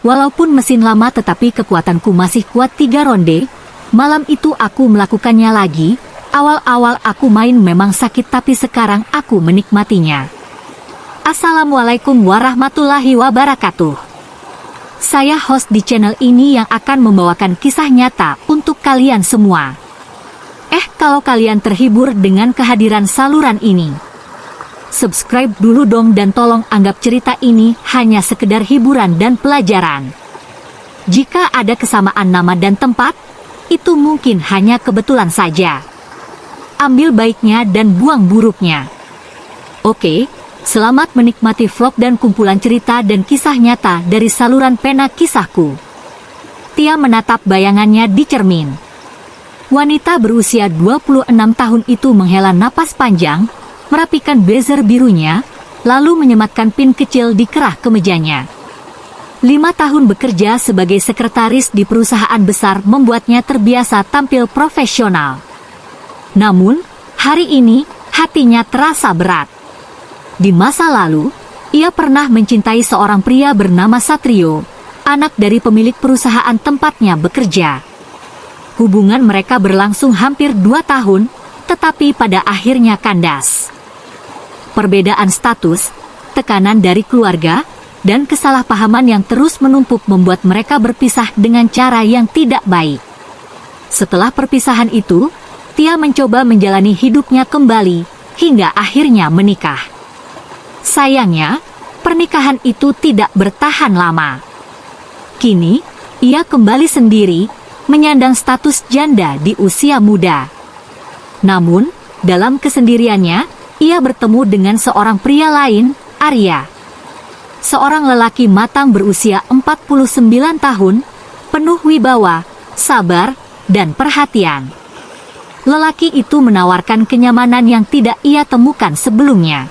Walaupun mesin lama tetapi kekuatanku masih kuat 3 ronde. Malam itu aku melakukannya lagi. Awal-awal aku main memang sakit tapi sekarang aku menikmatinya. Assalamualaikum warahmatullahi wabarakatuh. Saya host di channel ini yang akan membawakan kisah nyata untuk kalian semua. Kalau kalian terhibur dengan kehadiran saluran ini, subscribe dulu dong dan tolong anggap cerita ini hanya sekedar hiburan dan pelajaran. Jika ada kesamaan nama dan tempat, itu mungkin hanya kebetulan saja. Ambil baiknya dan buang buruknya. Oke, selamat menikmati vlog dan kumpulan cerita dan kisah nyata dari saluran pena kisahku. Tia menatap bayangannya di cermin. Wanita berusia 26 tahun itu menghela napas panjang, merapikan blazer birunya, lalu menyematkan pin kecil di kerah kemejanya. 5 tahun bekerja sebagai sekretaris di perusahaan besar membuatnya terbiasa tampil profesional. Namun, hari ini, hatinya terasa berat. Di masa lalu, ia pernah mencintai seorang pria bernama Satrio, anak dari pemilik perusahaan tempatnya bekerja. Hubungan mereka berlangsung hampir 2 tahun, tetapi pada akhirnya kandas. Perbedaan status, tekanan dari keluarga, dan kesalahpahaman yang terus menumpuk membuat mereka berpisah dengan cara yang tidak baik. Setelah perpisahan itu, Tia mencoba menjalani hidupnya kembali, hingga akhirnya menikah. Sayangnya, pernikahan itu tidak bertahan lama. Kini, ia kembali sendiri, menyandang status janda di usia muda. Namun, dalam kesendiriannya, ia bertemu dengan seorang pria lain, Arya. Seorang lelaki matang berusia 49 tahun, penuh wibawa, sabar, dan perhatian. Lelaki itu menawarkan kenyamanan yang tidak ia temukan sebelumnya.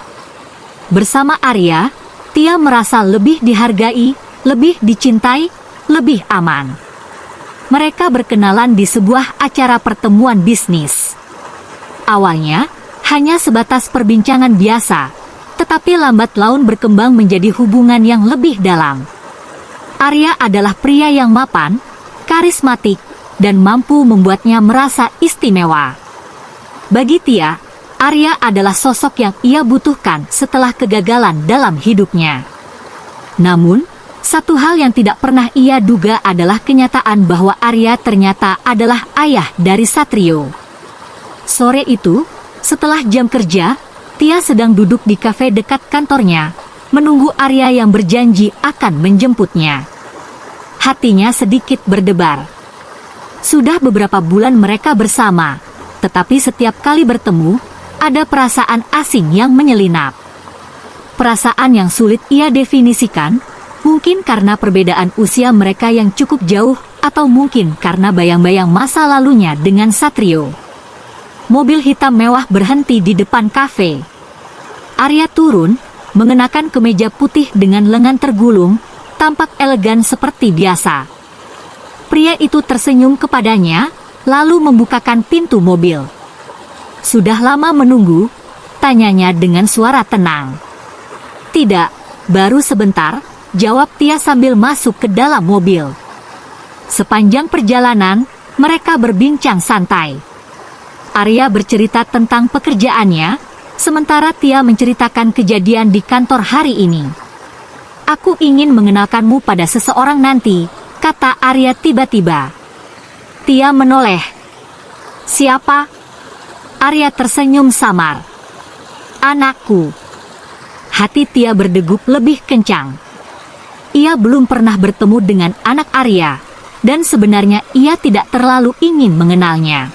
Bersama Arya, Tia merasa lebih dihargai, lebih dicintai, lebih aman. Mereka berkenalan di sebuah acara pertemuan bisnis. Awalnya, hanya sebatas perbincangan biasa, tetapi lambat laun berkembang menjadi hubungan yang lebih dalam. Arya adalah pria yang mapan, karismatik, dan mampu membuatnya merasa istimewa. Bagi Tia, Arya adalah sosok yang ia butuhkan setelah kegagalan dalam hidupnya. Namun, satu hal yang tidak pernah ia duga adalah kenyataan bahwa Arya ternyata adalah ayah dari Satrio. Sore itu, setelah jam kerja, Tia sedang duduk di kafe dekat kantornya, menunggu Arya yang berjanji akan menjemputnya. Hatinya sedikit berdebar. Sudah beberapa bulan mereka bersama, tetapi setiap kali bertemu, ada perasaan asing yang menyelinap. Perasaan yang sulit ia definisikan, mungkin karena perbedaan usia mereka yang cukup jauh, atau mungkin karena bayang-bayang masa lalunya dengan Satrio. Mobil hitam mewah berhenti di depan kafe. Arya turun, mengenakan kemeja putih dengan lengan tergulung, tampak elegan seperti biasa. Pria itu tersenyum kepadanya, lalu membukakan pintu mobil. Sudah lama menunggu, tanyanya dengan suara tenang. Tidak, baru sebentar, jawab Tia sambil masuk ke dalam mobil. Sepanjang perjalanan, mereka berbincang santai. Arya bercerita tentang pekerjaannya, sementara Tia menceritakan kejadian di kantor hari ini. Aku ingin mengenalkanmu pada seseorang nanti, kata Arya tiba-tiba. Tia menoleh. Siapa? Arya tersenyum samar. Anakku. Hati Tia berdegup lebih kencang. Ia belum pernah bertemu dengan anak Arya, dan sebenarnya ia tidak terlalu ingin mengenalnya.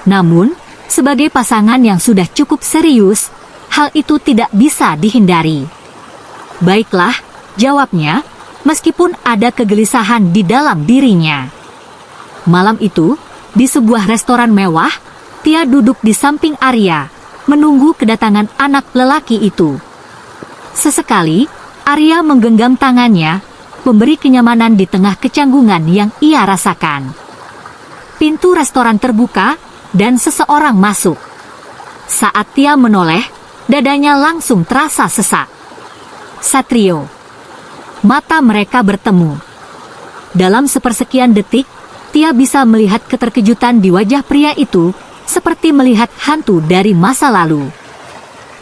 Namun, sebagai pasangan yang sudah cukup serius, hal itu tidak bisa dihindari. Baiklah, jawabnya, meskipun ada kegelisahan di dalam dirinya. Malam itu, di sebuah restoran mewah, Tia duduk di samping Arya, menunggu kedatangan anak lelaki itu. Sesekali, Arya menggenggam tangannya, memberi kenyamanan di tengah kecanggungan yang ia rasakan. Pintu restoran terbuka, dan seseorang masuk. Saat Tia menoleh, dadanya langsung terasa sesak. Satrio. Mata mereka bertemu. Dalam sepersekian detik, Tia bisa melihat keterkejutan di wajah pria itu, seperti melihat hantu dari masa lalu.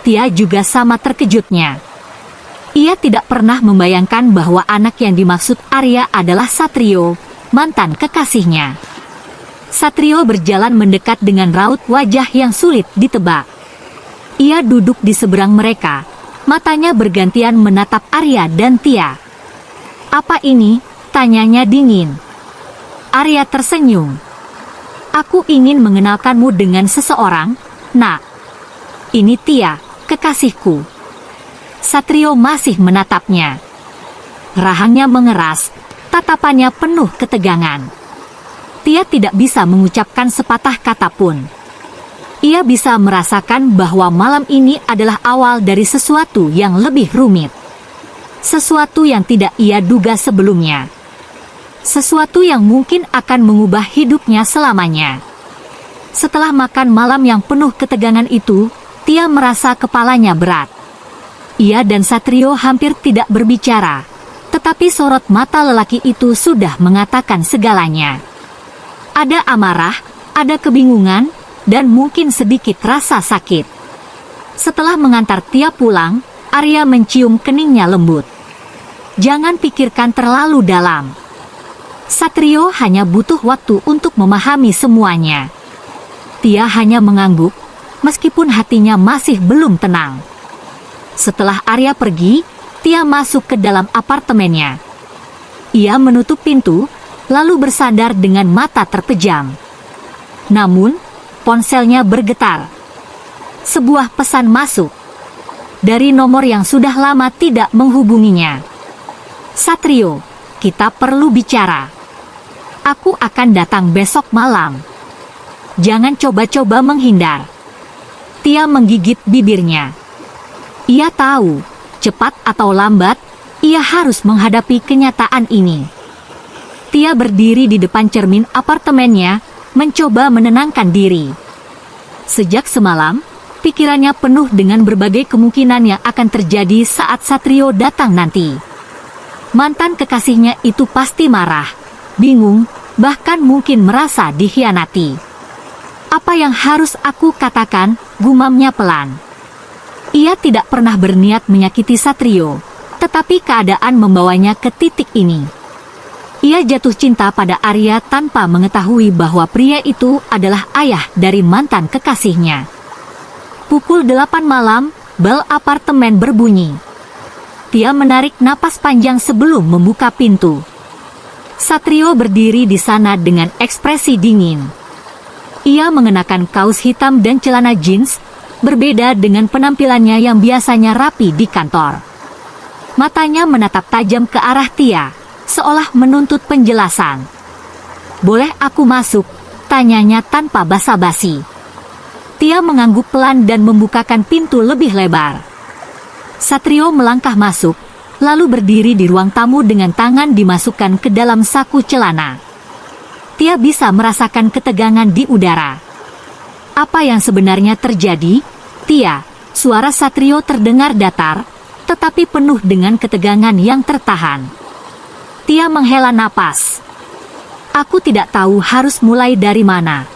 Tia juga sama terkejutnya. Ia tidak pernah membayangkan bahwa anak yang dimaksud Arya adalah Satrio, mantan kekasihnya. Satrio berjalan mendekat dengan raut wajah yang sulit ditebak. Ia duduk di seberang mereka, matanya bergantian menatap Arya dan Tia. "Apa ini?" tanyanya dingin. Arya tersenyum. "Aku ingin mengenalkanmu dengan seseorang, Nak. Ini Tia, kekasihku." Satrio masih menatapnya. Rahangnya mengeras, tatapannya penuh ketegangan. Tia tidak bisa mengucapkan sepatah kata pun. Ia bisa merasakan bahwa malam ini adalah awal dari sesuatu yang lebih rumit. Sesuatu yang tidak ia duga sebelumnya. Sesuatu yang mungkin akan mengubah hidupnya selamanya. Setelah makan malam yang penuh ketegangan itu, Tia merasa kepalanya berat. Ia dan Satrio hampir tidak berbicara, tetapi sorot mata lelaki itu sudah mengatakan segalanya. Ada amarah, ada kebingungan, dan mungkin sedikit rasa sakit. Setelah mengantar Tia pulang, Arya mencium keningnya lembut. "Jangan pikirkan terlalu dalam. Satrio hanya butuh waktu untuk memahami semuanya." Tia hanya mengangguk, meskipun hatinya masih belum tenang. Setelah Arya pergi, Tia masuk ke dalam apartemennya. Ia menutup pintu, lalu bersandar dengan mata terpejam. Namun, ponselnya bergetar. Sebuah pesan masuk. Dari nomor yang sudah lama tidak menghubunginya. "Satrio, kita perlu bicara. Aku akan datang besok malam. Jangan coba-coba menghindar." Tia menggigit bibirnya. Ia tahu, cepat atau lambat, ia harus menghadapi kenyataan ini. Tia berdiri di depan cermin apartemennya, mencoba menenangkan diri. Sejak semalam, pikirannya penuh dengan berbagai kemungkinan yang akan terjadi saat Satrio datang nanti. Mantan kekasihnya itu pasti marah, bingung, bahkan mungkin merasa dikhianati. "Apa yang harus aku katakan?" gumamnya pelan. Ia tidak pernah berniat menyakiti Satrio, tetapi keadaan membawanya ke titik ini. Ia jatuh cinta pada Arya tanpa mengetahui bahwa pria itu adalah ayah dari mantan kekasihnya. Pukul 8 malam, bel apartemen berbunyi. Tia menarik napas panjang sebelum membuka pintu. Satrio berdiri di sana dengan ekspresi dingin. Ia mengenakan kaos hitam dan celana jeans, berbeda dengan penampilannya yang biasanya rapi di kantor. Matanya menatap tajam ke arah Tia, seolah menuntut penjelasan. "Boleh aku masuk?" tanyanya tanpa basa-basi. Tia mengangguk pelan dan membukakan pintu lebih lebar. Satrio melangkah masuk, lalu berdiri di ruang tamu dengan tangan dimasukkan ke dalam saku celana. Tia bisa merasakan ketegangan di udara. "Apa yang sebenarnya terjadi, Tia?" Suara Satrio terdengar datar, tetapi penuh dengan ketegangan yang tertahan. Tia menghela napas. "Aku tidak tahu harus mulai dari mana."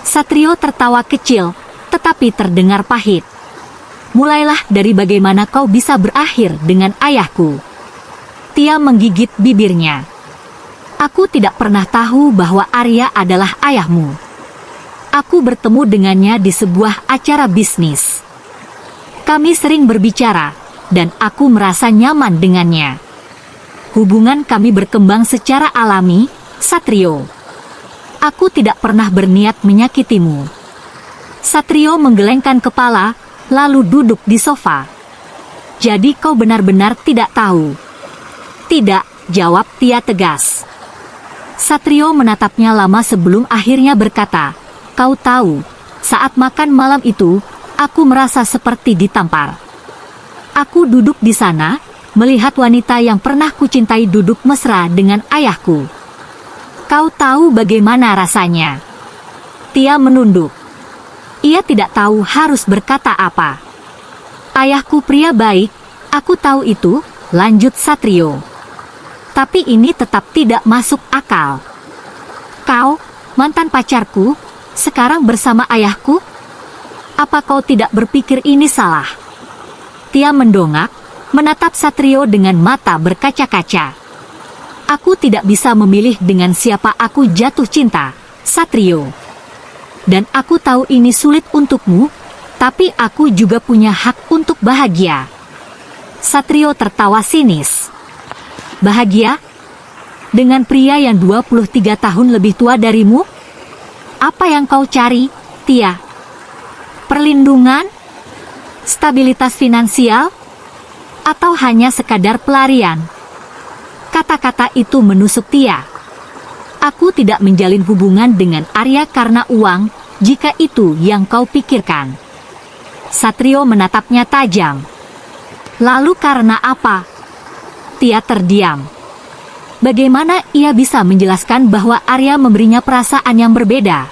Satrio tertawa kecil, tetapi terdengar pahit. "Mulailah dari bagaimana kau bisa berakhir dengan ayahku." Tia menggigit bibirnya. "Aku tidak pernah tahu bahwa Arya adalah ayahmu. Aku bertemu dengannya di sebuah acara bisnis. Kami sering berbicara, dan aku merasa nyaman dengannya. Hubungan kami berkembang secara alami, Satrio. Aku tidak pernah berniat menyakitimu." Satrio menggelengkan kepala, lalu duduk di sofa. "Jadi kau benar-benar tidak tahu?" "Tidak," jawab Tia tegas. Satrio menatapnya lama sebelum akhirnya berkata, "Kau tahu, saat makan malam itu, aku merasa seperti ditampar. Aku duduk di sana, melihat wanita yang pernah kucintai duduk mesra dengan ayahku. Kau tahu bagaimana rasanya?" Tia menunduk. Ia tidak tahu harus berkata apa. "Ayahku pria baik, aku tahu itu," lanjut Satrio. Tapi ini tetap tidak masuk akal. Kau, mantan pacarku, sekarang bersama ayahku? Apa kau tidak berpikir ini salah? Tia mendongak, menatap Satrio dengan mata berkaca-kaca. Aku tidak bisa memilih dengan siapa aku jatuh cinta, Satrio. Dan aku tahu ini sulit untukmu, tapi aku juga punya hak untuk bahagia. Satrio tertawa sinis. Bahagia? Dengan pria yang 23 tahun lebih tua darimu? Apa yang kau cari, Tia? Perlindungan? Stabilitas finansial? Atau hanya sekadar pelarian? Kata-kata itu menusuk Tia. Aku tidak menjalin hubungan dengan Arya karena uang, jika itu yang kau pikirkan. Satrio menatapnya tajam. Lalu karena apa? Tia terdiam. Bagaimana ia bisa menjelaskan bahwa Arya memberinya perasaan yang berbeda?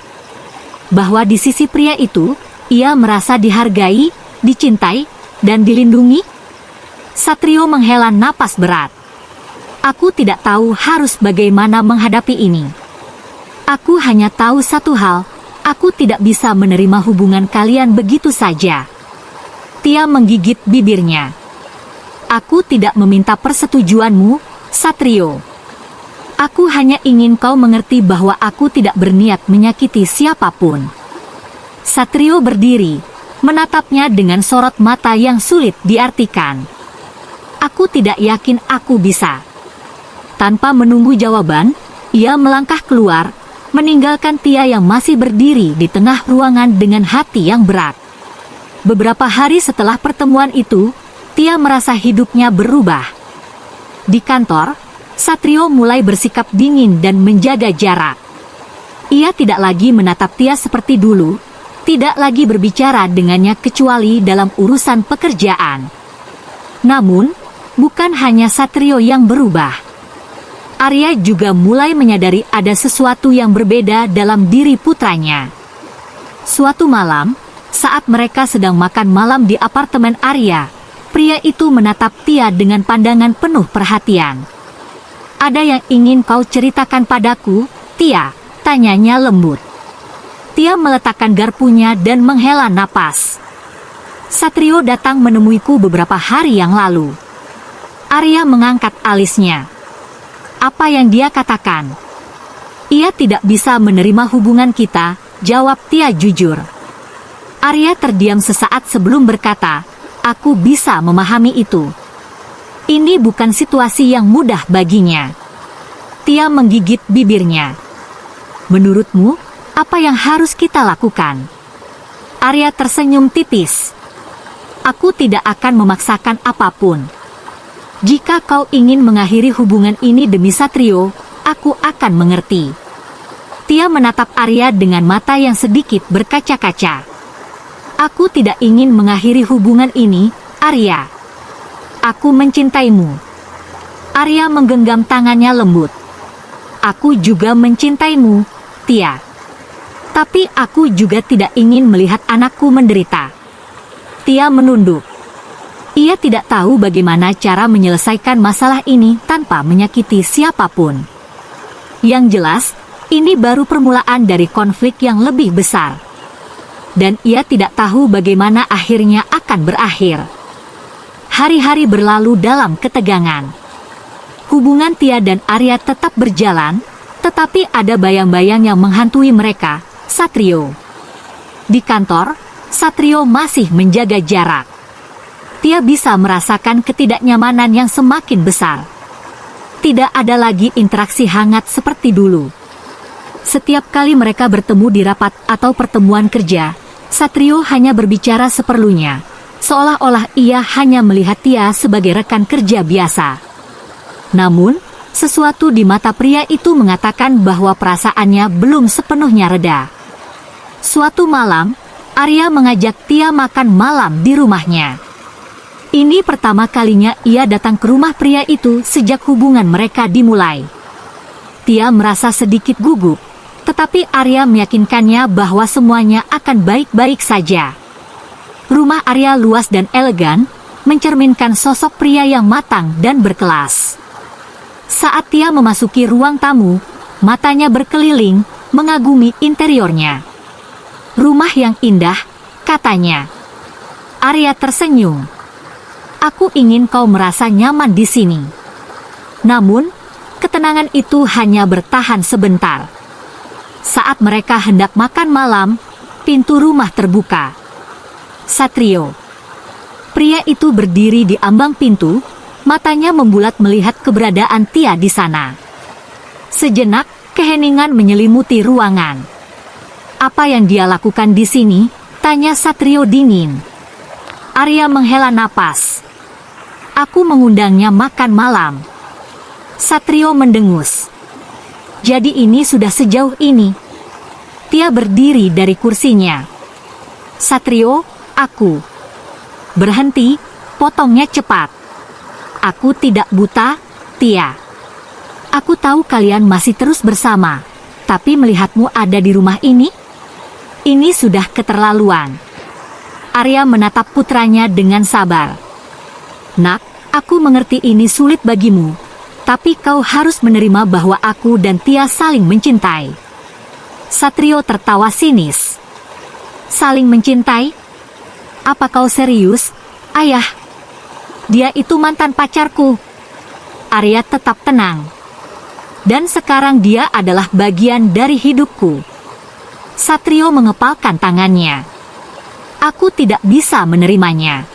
Bahwa di sisi pria itu, ia merasa dihargai, dicintai, dan dilindungi? Satrio menghela napas berat. Aku tidak tahu harus bagaimana menghadapi ini. Aku hanya tahu satu hal, aku tidak bisa menerima hubungan kalian begitu saja. Tia menggigit bibirnya. Aku tidak meminta persetujuanmu, Satrio. Aku hanya ingin kau mengerti bahwa aku tidak berniat menyakiti siapapun. Satrio berdiri, menatapnya dengan sorot mata yang sulit diartikan. Aku tidak yakin aku bisa. Tanpa menunggu jawaban, ia melangkah keluar, meninggalkan Tia yang masih berdiri di tengah ruangan dengan hati yang berat. Beberapa hari setelah pertemuan itu, Tia merasa hidupnya berubah. Di kantor, Satrio mulai bersikap dingin dan menjaga jarak. Ia tidak lagi menatap Tia seperti dulu, tidak lagi berbicara dengannya kecuali dalam urusan pekerjaan. Namun, bukan hanya Satrio yang berubah. Arya juga mulai menyadari ada sesuatu yang berbeda dalam diri putranya. Suatu malam, saat mereka sedang makan malam di apartemen Arya, pria itu menatap Tia dengan pandangan penuh perhatian. Ada yang ingin kau ceritakan padaku, Tia? Tanyanya lembut. Tia meletakkan garpunya dan menghela napas. Satrio datang menemuiku beberapa hari yang lalu. Arya mengangkat alisnya. Apa yang dia katakan? Ia tidak bisa menerima hubungan kita, jawab Tia jujur. Arya terdiam sesaat sebelum berkata, aku bisa memahami itu. Ini bukan situasi yang mudah baginya. Tia menggigit bibirnya. Menurutmu, apa yang harus kita lakukan? Arya tersenyum tipis. Aku tidak akan memaksakan apapun. Jika kau ingin mengakhiri hubungan ini demi Satrio, aku akan mengerti. Tia menatap Arya dengan mata yang sedikit berkaca-kaca. Aku tidak ingin mengakhiri hubungan ini, Arya. Aku mencintaimu. Arya menggenggam tangannya lembut. Aku juga mencintaimu, Tia. Tapi aku juga tidak ingin melihat anakku menderita. Tia menunduk. Ia tidak tahu bagaimana cara menyelesaikan masalah ini tanpa menyakiti siapapun. Yang jelas, ini baru permulaan dari konflik yang lebih besar. Dan ia tidak tahu bagaimana akhirnya akan berakhir. Hari-hari berlalu dalam ketegangan. Hubungan Tia dan Arya tetap berjalan, tetapi ada bayang-bayang yang menghantui mereka, Satrio. Di kantor, Satrio masih menjaga jarak. Tia bisa merasakan ketidaknyamanan yang semakin besar. Tidak ada lagi interaksi hangat seperti dulu. Setiap kali mereka bertemu di rapat atau pertemuan kerja, Satrio hanya berbicara seperlunya, seolah-olah ia hanya melihat Tia sebagai rekan kerja biasa. Namun, sesuatu di mata pria itu mengatakan bahwa perasaannya belum sepenuhnya reda. Suatu malam, Arya mengajak Tia makan malam di rumahnya. Ini pertama kalinya ia datang ke rumah pria itu sejak hubungan mereka dimulai. Tia merasa sedikit gugup, tetapi Arya meyakinkannya bahwa semuanya akan baik-baik saja. Rumah Arya luas dan elegan, mencerminkan sosok pria yang matang dan berkelas. Saat Tia memasuki ruang tamu, matanya berkeliling, mengagumi interiornya. "Rumah yang indah," katanya. Arya tersenyum. "Aku ingin kau merasa nyaman di sini." Namun, ketenangan itu hanya bertahan sebentar. Saat mereka hendak makan malam, pintu rumah terbuka. Satrio. Pria itu berdiri di ambang pintu, matanya membulat melihat keberadaan Tia di sana. Sejenak, keheningan menyelimuti ruangan. "Apa yang dia lakukan di sini?" tanya Satrio dingin. Arya menghela napas. "Aku mengundangnya makan malam." Satrio mendengus. "Jadi ini sudah sejauh ini?" Tia berdiri dari kursinya. "Satrio, aku..." "Berhenti," potongnya cepat. "Aku tidak buta, Tia. Aku tahu kalian masih terus bersama, tapi melihatmu ada di rumah ini sudah keterlaluan." Arya menatap putranya dengan sabar. "Nak, aku mengerti ini sulit bagimu, tapi kau harus menerima bahwa aku dan Tia saling mencintai." Satrio tertawa sinis. "Saling mencintai? Apa kau serius, Ayah? Dia itu mantan pacarku." Arya tetap tenang. "Dan sekarang dia adalah bagian dari hidupku." Satrio mengepalkan tangannya. "Aku tidak bisa menerimanya."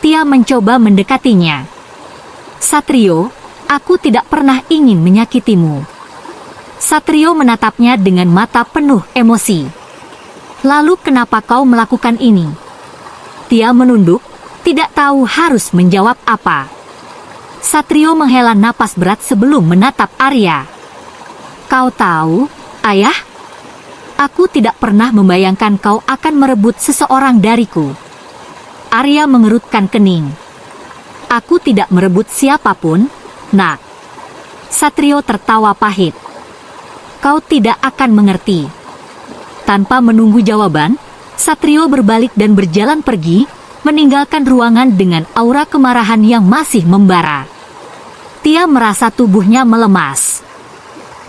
Tia mencoba mendekatinya. "Satrio, aku tidak pernah ingin menyakitimu." Satrio menatapnya dengan mata penuh emosi. "Lalu kenapa kau melakukan ini?" Tia menunduk, tidak tahu harus menjawab apa. Satrio menghela napas berat sebelum menatap Arya. "Kau tahu, Ayah? Aku tidak pernah membayangkan kau akan merebut seseorang dariku." Arya mengerutkan kening. "Aku tidak merebut siapapun, Nak." Satrio tertawa pahit. "Kau tidak akan mengerti." Tanpa menunggu jawaban, Satrio berbalik dan berjalan pergi, meninggalkan ruangan dengan aura kemarahan yang masih membara. Tia merasa tubuhnya melemas.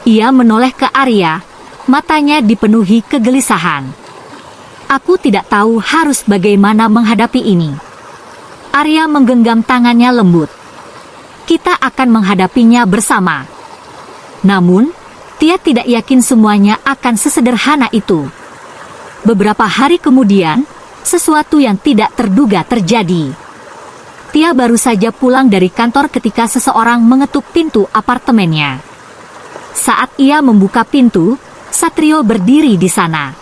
Ia menoleh ke Arya, matanya dipenuhi kegelisahan. "Aku tidak tahu harus bagaimana menghadapi ini." Arya menggenggam tangannya lembut. "Kita akan menghadapinya bersama." Namun, Tia tidak yakin semuanya akan sesederhana itu. Beberapa hari kemudian, sesuatu yang tidak terduga terjadi. Tia baru saja pulang dari kantor ketika seseorang mengetuk pintu apartemennya. Saat ia membuka pintu, Satrio berdiri di sana.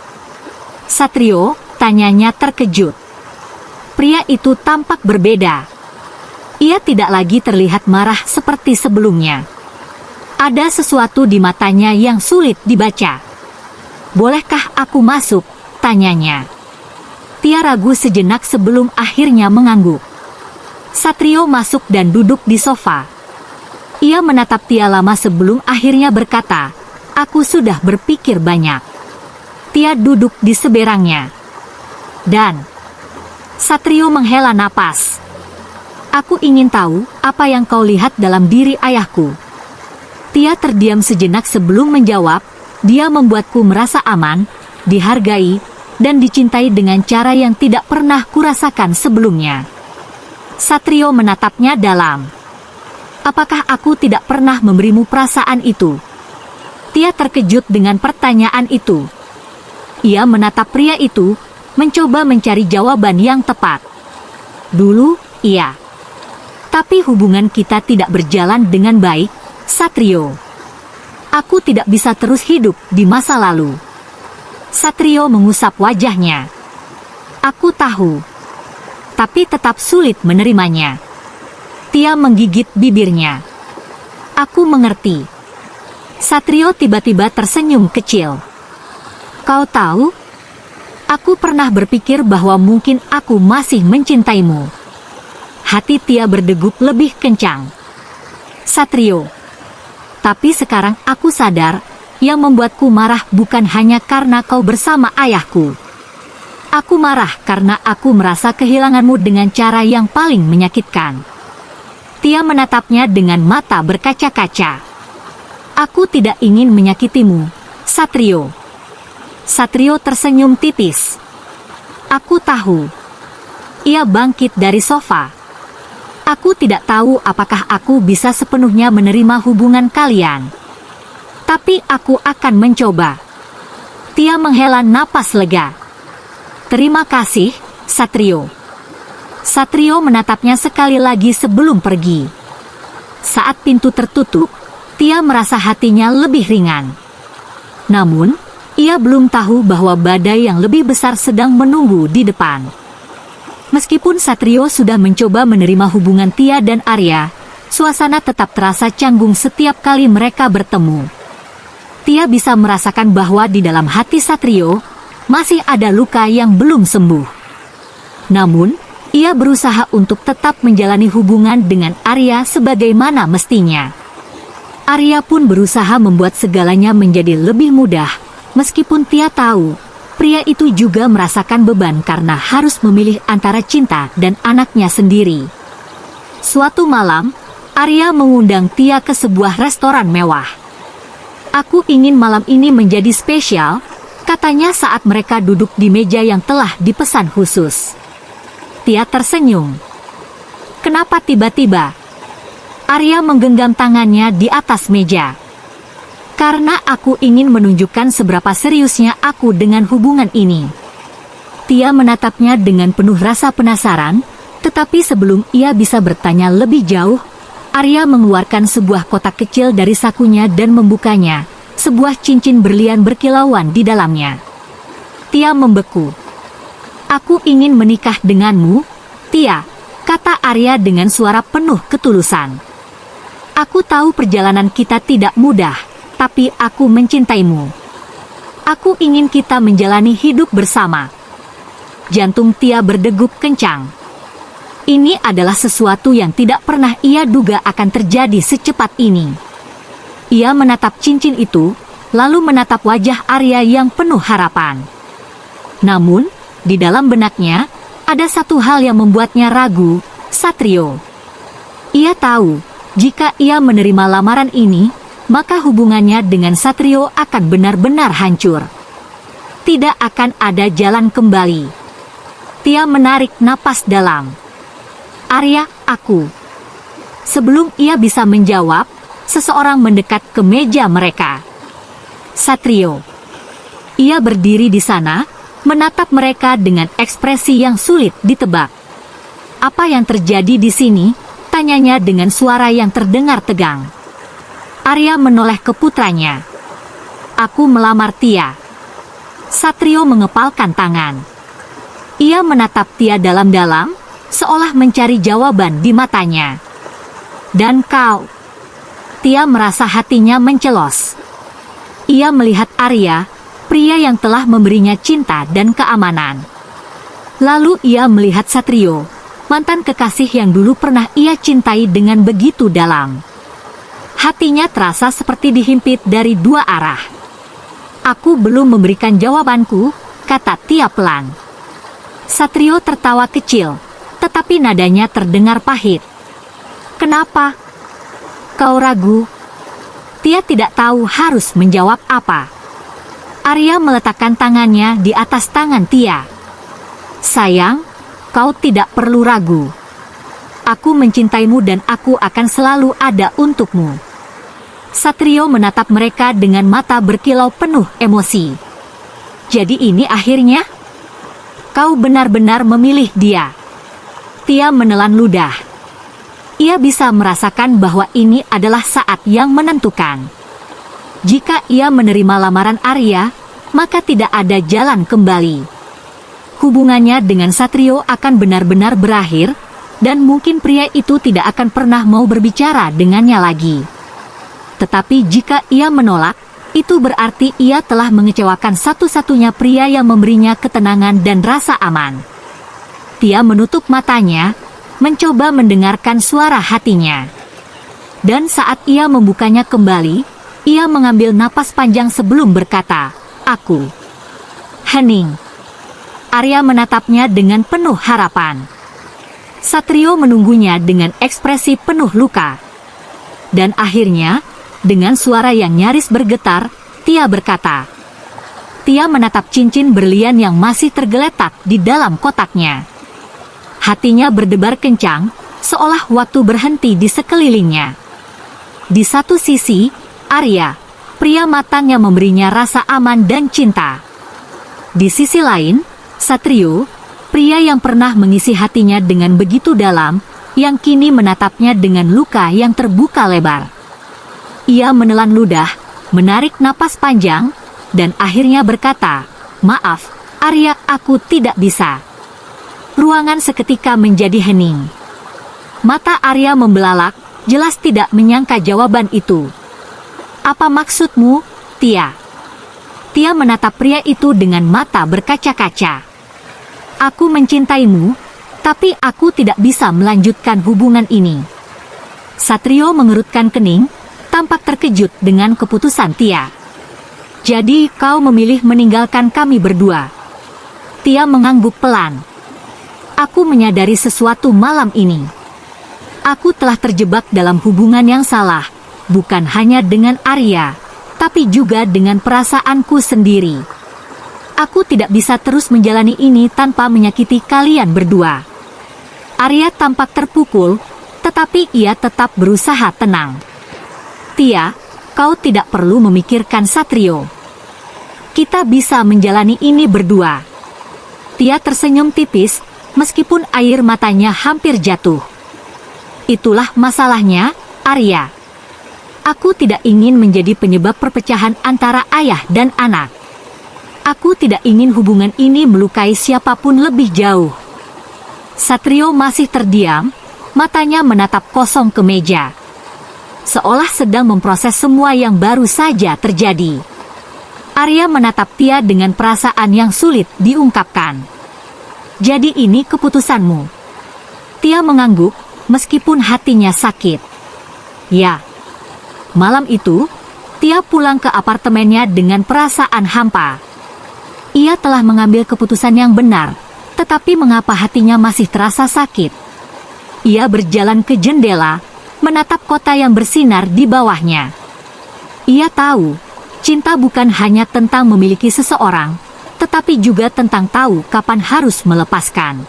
"Satrio?" tanyanya terkejut. Pria itu tampak berbeda. Ia tidak lagi terlihat marah seperti sebelumnya. Ada sesuatu di matanya yang sulit dibaca. "Bolehkah aku masuk?" tanyanya. Tia ragu sejenak sebelum akhirnya mengangguk. Satrio masuk dan duduk di sofa. Ia menatap Tia lama sebelum akhirnya berkata, "Aku sudah berpikir banyak." Tia duduk di seberangnya. "Dan?" Satrio menghela napas. "Aku ingin tahu apa yang kau lihat dalam diri ayahku." Tia terdiam sejenak sebelum menjawab. "Dia membuatku merasa aman, dihargai, dan dicintai dengan cara yang tidak pernah kurasakan sebelumnya." Satrio menatapnya dalam. "Apakah aku tidak pernah memberimu perasaan itu?" Tia terkejut dengan pertanyaan itu. Ia menatap pria itu, mencoba mencari jawaban yang tepat. "Dulu, iya. Tapi hubungan kita tidak berjalan dengan baik, Satrio. Aku tidak bisa terus hidup di masa lalu." Satrio mengusap wajahnya. "Aku tahu. Tapi tetap sulit menerimanya." Tia menggigit bibirnya. "Aku mengerti." Satrio tiba-tiba tersenyum kecil. "Kau tahu? Aku pernah berpikir bahwa mungkin aku masih mencintaimu." Hati Tia berdegup lebih kencang. "Satrio. Tapi sekarang aku sadar, yang membuatku marah bukan hanya karena kau bersama ayahku. Aku marah karena aku merasa kehilanganmu dengan cara yang paling menyakitkan. Tia menatapnya dengan mata berkaca-kaca. Aku tidak ingin menyakitimu, Satrio. Satrio tersenyum tipis. Aku tahu. Ia bangkit dari sofa. Aku tidak tahu apakah aku bisa sepenuhnya menerima hubungan kalian. Tapi aku akan mencoba. Tia menghela napas lega. Terima kasih, Satrio. Satrio menatapnya sekali lagi sebelum pergi. Saat pintu tertutup, Tia merasa hatinya lebih ringan. Namun, ia belum tahu bahwa badai yang lebih besar sedang menunggu di depan. Meskipun Satrio sudah mencoba menerima hubungan Tia dan Arya, suasana tetap terasa canggung setiap kali mereka bertemu. Tia bisa merasakan bahwa di dalam hati Satrio masih ada luka yang belum sembuh. Namun, ia berusaha untuk tetap menjalani hubungan dengan Arya sebagaimana mestinya. Arya pun berusaha membuat segalanya menjadi lebih mudah, meskipun Tia tahu pria itu juga merasakan beban karena harus memilih antara cinta dan anaknya sendiri. Suatu malam, Arya mengundang Tia ke sebuah restoran mewah. Aku ingin malam ini menjadi spesial, katanya saat mereka duduk di meja yang telah dipesan khusus. Tia tersenyum. Kenapa tiba-tiba? Arya menggenggam tangannya di atas meja. Karena aku ingin menunjukkan seberapa seriusnya aku dengan hubungan ini. Tia menatapnya dengan penuh rasa penasaran, tetapi sebelum ia bisa bertanya lebih jauh, Arya mengeluarkan sebuah kotak kecil dari sakunya dan membukanya, sebuah cincin berlian berkilauan di dalamnya. Tia membeku. Aku ingin menikah denganmu, Tia, kata Arya dengan suara penuh ketulusan. Aku tahu perjalanan kita tidak mudah, tapi aku mencintaimu. Aku ingin kita menjalani hidup bersama. Jantung Tia berdegup kencang. Ini adalah sesuatu yang tidak pernah ia duga akan terjadi secepat ini. Ia menatap cincin itu, lalu menatap wajah Arya yang penuh harapan. Namun, di dalam benaknya, ada satu hal yang membuatnya ragu, Satrio. Ia tahu, jika ia menerima lamaran ini, maka hubungannya dengan Satrio akan benar-benar hancur. Tidak akan ada jalan kembali. Tia menarik napas dalam. Arya, aku. Sebelum ia bisa menjawab, seseorang mendekat ke meja mereka. Satrio. Ia berdiri di sana, menatap mereka dengan ekspresi yang sulit ditebak. Apa yang terjadi di sini? Tanyanya dengan suara yang terdengar tegang. Arya menoleh ke putranya. Aku melamar Tia. Satrio mengepalkan tangan. Ia menatap Tia dalam-dalam, seolah mencari jawaban di matanya. Dan kau? Tia merasa hatinya mencelos. Ia melihat Arya, pria yang telah memberinya cinta dan keamanan. Lalu ia melihat Satrio, mantan kekasih yang dulu pernah ia cintai dengan begitu dalam. Hatinya terasa seperti dihimpit dari dua arah. Aku belum memberikan jawabanku, kata Tia pelan. Satrio tertawa kecil, tetapi nadanya terdengar pahit. Kenapa? Kau ragu? Tia tidak tahu harus menjawab apa. Arya meletakkan tangannya di atas tangan Tia. Sayang, kau tidak perlu ragu. Aku mencintaimu dan aku akan selalu ada untukmu. Satrio menatap mereka dengan mata berkilau penuh emosi. Jadi ini akhirnya? Kau benar-benar memilih dia. Tia menelan ludah. Ia bisa merasakan bahwa ini adalah saat yang menentukan. Jika ia menerima lamaran Arya, maka tidak ada jalan kembali. Hubungannya dengan Satrio akan benar-benar berakhir, dan mungkin pria itu tidak akan pernah mau berbicara dengannya lagi. Tetapi jika ia menolak, itu berarti ia telah mengecewakan satu-satunya pria yang memberinya ketenangan dan rasa aman. Tia menutup matanya, mencoba mendengarkan suara hatinya. Dan saat ia membukanya kembali, ia mengambil napas panjang sebelum berkata, aku. Hening. Arya menatapnya dengan penuh harapan. Satrio menunggunya dengan ekspresi penuh luka. Dan akhirnya, dengan suara yang nyaris bergetar, Tia berkata. Tia menatap cincin berlian yang masih tergeletak di dalam kotaknya. Hatinya berdebar kencang, seolah waktu berhenti di sekelilingnya. Di satu sisi, Arya, pria matang yang memberinya rasa aman dan cinta. Di sisi lain, Satrio, pria yang pernah mengisi hatinya dengan begitu dalam, yang kini menatapnya dengan luka yang terbuka lebar. Ia menelan ludah, menarik napas panjang, dan akhirnya berkata, "Maaf, Arya, aku tidak bisa." Ruangan seketika menjadi hening. Mata Arya membelalak, jelas tidak menyangka jawaban itu. "Apa maksudmu, Tia?" Tia menatap pria itu dengan mata berkaca-kaca. "Aku mencintaimu, tapi aku tidak bisa melanjutkan hubungan ini." Satrio mengerutkan kening, tampak terkejut dengan keputusan Tia. "Jadi kau memilih meninggalkan kami berdua?" Tia mengangguk pelan. "Aku menyadari sesuatu malam ini. Aku telah terjebak dalam hubungan yang salah, bukan hanya dengan Arya, tapi juga dengan perasaanku sendiri. Aku tidak bisa terus menjalani ini tanpa menyakiti kalian berdua." Arya tampak terpukul, tetapi ia tetap berusaha tenang. "Tia, kau tidak perlu memikirkan Satrio. Kita bisa menjalani ini berdua." Tia tersenyum tipis, meskipun air matanya hampir jatuh. "Itulah masalahnya, Arya. Aku tidak ingin menjadi penyebab perpecahan antara ayah dan anak. Aku tidak ingin hubungan ini melukai siapapun lebih jauh." Satrio masih terdiam, matanya menatap kosong ke meja. Seolah sedang memproses semua yang baru saja terjadi. Arya menatap Tia dengan perasaan yang sulit diungkapkan. "Jadi ini keputusanmu?" Tia mengangguk, meskipun hatinya sakit. "Ya." Malam itu, Tia pulang ke apartemennya dengan perasaan hampa. Ia telah mengambil keputusan yang benar, tetapi mengapa hatinya masih terasa sakit? Ia berjalan ke jendela, menatap kota yang bersinar di bawahnya. Ia tahu, cinta bukan hanya tentang memiliki seseorang, tetapi juga tentang tahu kapan harus melepaskan.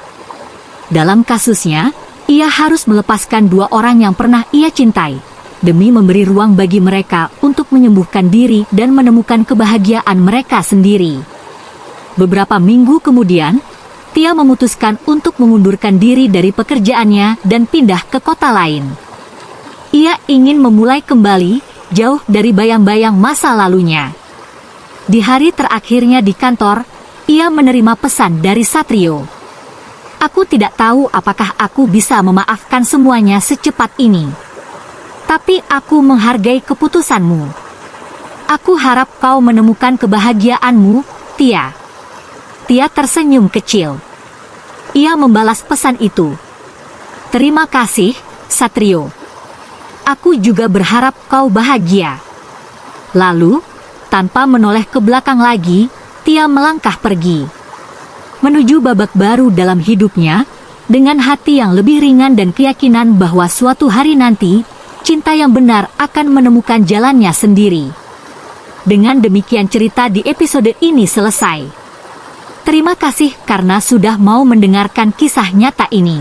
Dalam kasusnya, ia harus melepaskan dua orang yang pernah ia cintai, demi memberi ruang bagi mereka untuk menyembuhkan diri dan menemukan kebahagiaan mereka sendiri. Beberapa minggu kemudian, Tia memutuskan untuk mengundurkan diri dari pekerjaannya dan pindah ke kota lain. Ia ingin memulai kembali, jauh dari bayang-bayang masa lalunya. Di hari terakhirnya di kantor, ia menerima pesan dari Satrio. "Aku tidak tahu apakah aku bisa memaafkan semuanya secepat ini. Tapi aku menghargai keputusanmu. Aku harap kau menemukan kebahagiaanmu, Tia." Tia tersenyum kecil. Ia membalas pesan itu. "Terima kasih, Satrio. Aku juga berharap kau bahagia." Lalu, tanpa menoleh ke belakang lagi, Tia melangkah pergi. Menuju babak baru dalam hidupnya, dengan hati yang lebih ringan dan keyakinan bahwa suatu hari nanti, cinta yang benar akan menemukan jalannya sendiri. Dengan demikian cerita di episode ini selesai. Terima kasih karena sudah mau mendengarkan kisah nyata ini.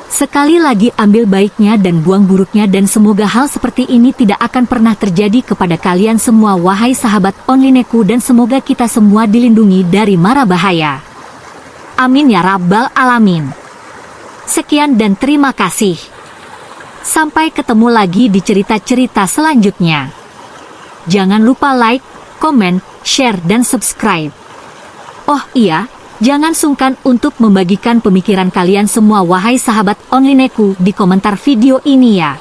Sekali lagi ambil baiknya dan buang buruknya, dan semoga hal seperti ini tidak akan pernah terjadi kepada kalian semua wahai sahabat Onlineku, dan semoga kita semua dilindungi dari mara bahaya. Amin ya rabbal alamin. Sekian dan terima kasih. Sampai ketemu lagi di cerita-cerita selanjutnya. Jangan lupa like, komen, share dan subscribe. Oh iya, jangan sungkan untuk membagikan pemikiran kalian semua wahai sahabat Onlineku di komentar video ini ya.